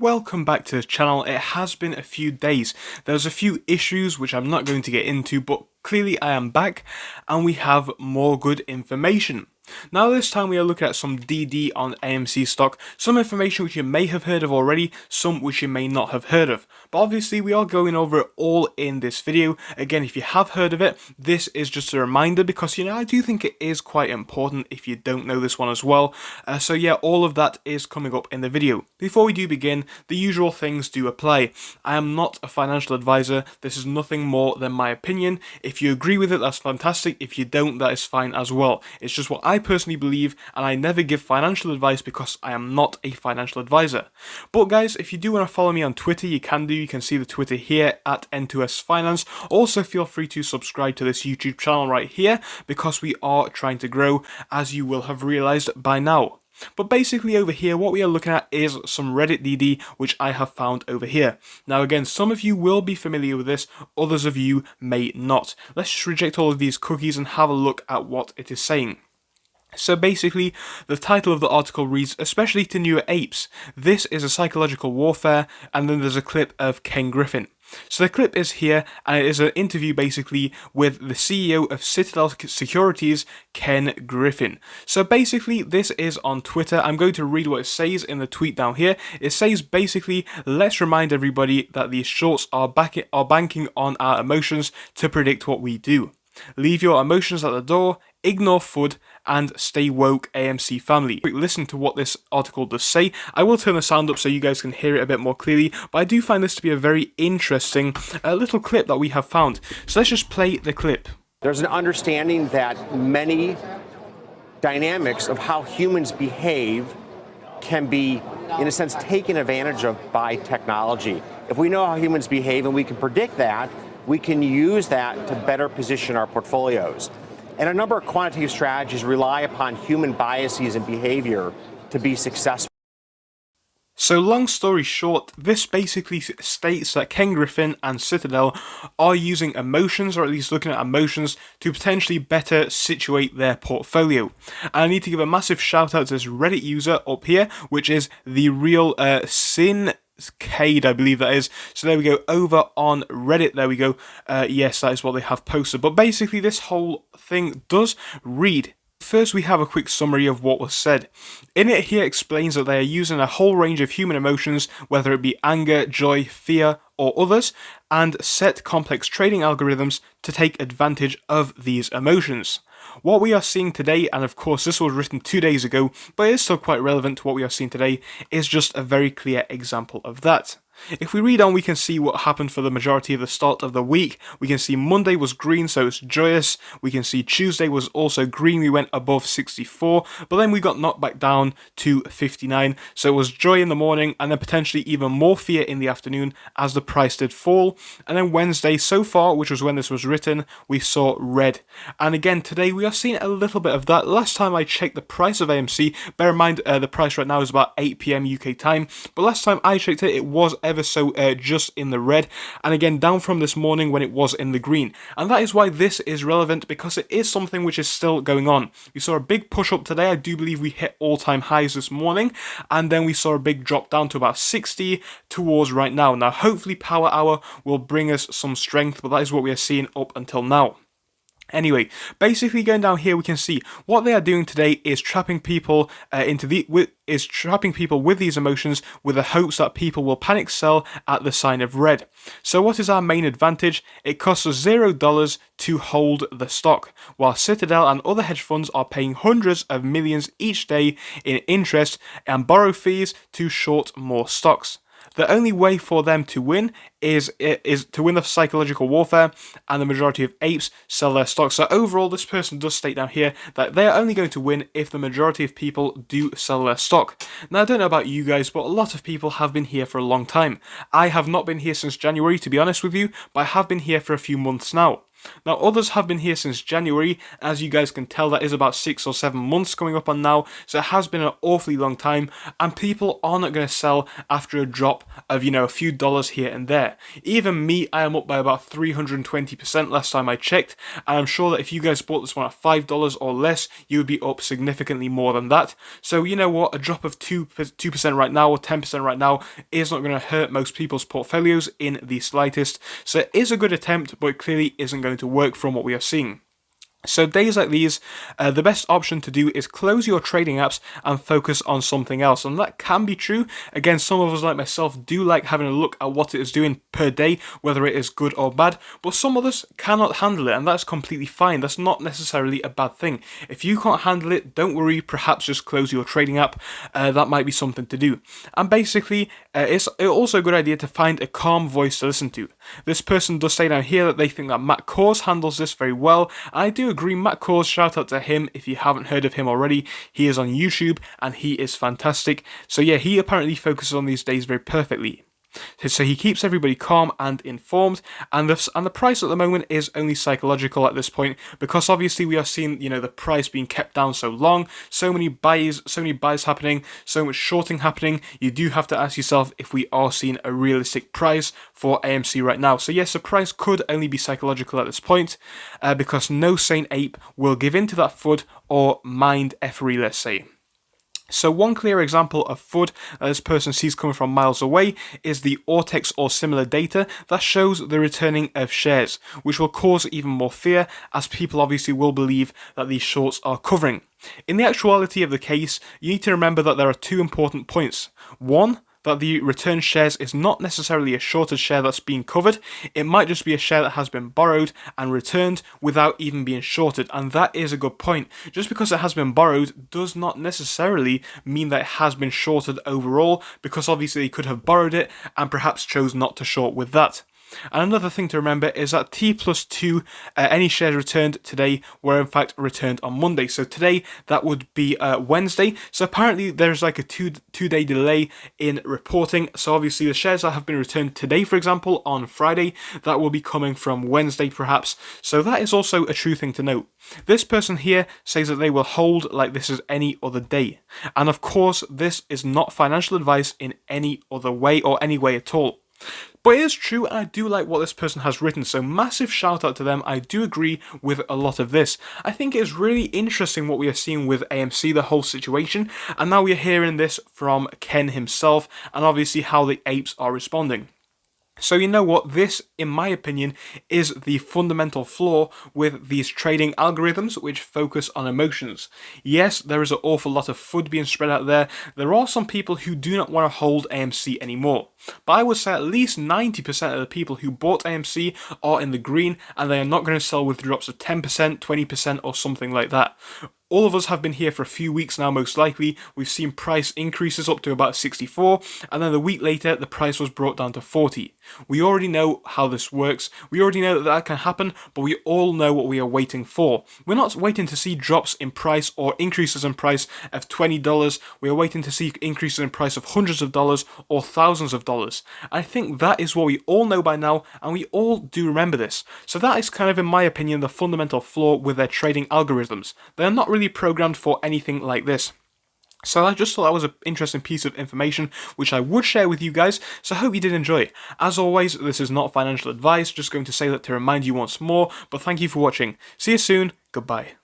welcome back to the channel. It has been a few days. There's a few issues which I'm not going to get into, but clearly I am back and we have more good information. Now this time we are looking at some DD on AMC stock, some information which you may have heard of already, some which you may not have heard of. But obviously we are going over it all in this video. Again, if you have heard of it, this is just a reminder because, I do think it is quite important if you don't know this one as well. So yeah, all of that is coming up in the video. Before we do begin, the usual things do apply. I am not a financial advisor. This is nothing more than my opinion. If you agree with it, that's fantastic. If you don't, that is fine as well. It's just what I personally believe, and I never give financial advice because I am not a financial advisor. But guys, if you do want to follow me on Twitter, you can do. You can see the Twitter here at N2S Finance. Also, feel free to subscribe to this YouTube channel right here because we are trying to grow, as you will have realized by now. But basically over here, what we are looking at is some Reddit DD, which I have found over here. Now again, some of you will be familiar with this, others of you may not. Let's just reject all of these cookies and have a look at what it is saying. So basically, the title of the article reads, "Especially to newer apes. This is a psychological warfare," and then there's a clip of Ken Griffin. So the clip is here, and it is an interview basically with the CEO of Citadel Securities, Ken Griffin. So basically, this is on Twitter. I'm going to read what it says in the tweet down here. It says basically, "Let's remind everybody that these shorts are banking on our emotions to predict what we do. Leave your emotions at the door, ignore FUD, and stay woke, AMC family." Listen to what this article does say. I will turn the sound up so you guys can hear it a bit more clearly, but I do find this to be a very interesting little clip that we have found. So let's just play the clip. There's an understanding that many dynamics of how humans behave can be, in a sense, taken advantage of by technology. If we know how humans behave and we can predict that, we can use that to better position our portfolios. And a number of quantitative strategies rely upon human biases and behavior to be successful. So long story short, this basically states that Ken Griffin and Citadel are using emotions, or at least looking at emotions, to potentially better situate their portfolio. And I need to give a massive shout out to this Reddit user up here, which is the real Sin Cade, I believe that is. So there we go, over on Reddit, there we go. Yes, that is what they have posted. But basically this whole thing does read. First, we have a quick summary of what was said. In it, he explains that they are using a whole range of human emotions, whether it be anger, joy, fear, or others, and set complex trading algorithms to take advantage of these emotions. What we are seeing today, and of course this was written 2 days ago, but it is still quite relevant to what we are seeing today, is just a very clear example of that. If we read on, we can see what happened for the majority of the start of the week. We can see Monday was green, so it's joyous. We can see Tuesday was also green. We went above 64, but then we got knocked back down to 59. So it was joy in the morning, and then potentially even more fear in the afternoon as the price did fall. And then Wednesday, so far, which was when this was written, we saw red. And again, today we are seeing a little bit of that. Last time I checked the price of AMC, bear in mind the price right now is about 8 PM UK time, but last time I checked it, it was ever so just in the red, and again down from this morning when it was in the green. And that is why this is relevant, because it is something which is still going on. We saw a big push up today. I do believe we hit all-time highs this morning, and then we saw a big drop down to about 60 towards right now. Now hopefully Power Hour will bring us some strength, but that is what we are seeing up until now. Anyway, basically going down here, we can see what they are doing today is trapping people with these emotions, with the hopes that people will panic sell at the sign of red. So what is our main advantage? It costs us $0 to hold the stock, while Citadel and other hedge funds are paying hundreds of millions each day in interest and borrow fees to short more stocks. The only way for them to win is to win the psychological warfare, and the majority of apes sell their stocks. So overall, this person does state down here that they are only going to win if the majority of people do sell their stock. Now, I don't know about you guys, but a lot of people have been here for a long time. I have not been here since January, to be honest with you, but I have been here for a few months now. Now, others have been here since January. As you guys can tell, that is about 6 or 7 months coming up on now, so it has been an awfully long time, and people are not going to sell after a drop of, a few dollars here and there. Even me, I am up by about 320% last time I checked, and I'm sure that if you guys bought this one at $5 or less, you would be up significantly more than that. So you know what, a drop of 2% right now or 10% right now is not going to hurt most people's portfolios in the slightest. So it is a good attempt, but it clearly isn't going to work from what we are seeing. So days like these, the best option to do is close your trading apps and focus on something else. And that can be true. Again, some of us like myself do like having a look at what it is doing per day, whether it is good or bad, but some others cannot handle it, and that's completely fine. That's not necessarily a bad thing. If you can't handle it, don't worry, perhaps just close your trading app. That might be something to do. And basically, it's also a good idea to find a calm voice to listen to. This person does say down here that they think that Matt Kors handles this very well. I do agree. Matt Kors, shout out to him if you haven't heard of him already. He is on YouTube and he is fantastic. So yeah, he apparently focuses on these days very perfectly. So he keeps everybody calm and informed, and the price at the moment is only psychological at this point, because obviously we are seeing the price being kept down so long, so many buys happening, so much shorting happening. You do have to ask yourself if we are seeing a realistic price for AMC right now. So yes, the price could only be psychological at this point, because no sane ape will give in to that FUD or mind effery, let's say. So one clear example of FUD that this person sees coming from miles away is the Ortex or similar data that shows the returning of shares, which will cause even more fear, as people obviously will believe that these shorts are covering. In the actuality of the case, you need to remember that there are two important points. One, that the return shares is not necessarily a shorted share that's being covered. It might just be a share that has been borrowed and returned without even being shorted, and that is a good point. Just because it has been borrowed does not necessarily mean that it has been shorted overall, because obviously they could have borrowed it and perhaps chose not to short with that. And another thing to remember is that T+2, any shares returned today were in fact returned on Monday. So today, that would be Wednesday. So apparently there's like a two-day delay in reporting. So obviously the shares that have been returned today, for example, on Friday, that will be coming from Wednesday perhaps. So that is also a true thing to note. This person here says that they will hold like this is any other day. And of course, this is not financial advice in any other way or any way at all. But it is true, and I do like what this person has written, so massive shout out to them. I do agree with a lot of this. I think it's really interesting what we are seeing with AMC, the whole situation, and now we are hearing this from Ken himself, and obviously how the apes are responding. So you know what, this, in my opinion, is the fundamental flaw with these trading algorithms which focus on emotions. Yes, there is an awful lot of FUD being spread out there. There are some people who do not want to hold AMC anymore. But I would say at least 90% of the people who bought AMC are in the green, and they are not going to sell with drops of 10%, 20% or something like that. All of us have been here for a few weeks now, most likely. We've seen price increases up to about 64, and then a week later, the price was brought down to 40. We already know how this works. We already know that that can happen, but we all know what we are waiting for. We're not waiting to see drops in price or increases in price of $20. We are waiting to see increases in price of hundreds of dollars or thousands of dollars. I think that is what we all know by now, and we all do remember this. So that is kind of, in my opinion, the fundamental flaw with their trading algorithms. They are not really programmed for anything like this. So I just thought that was an interesting piece of information which I would share with you guys, so I hope you did enjoy. As always, this is not financial advice, just going to say that to remind you once more, but thank you for watching. See you soon, goodbye.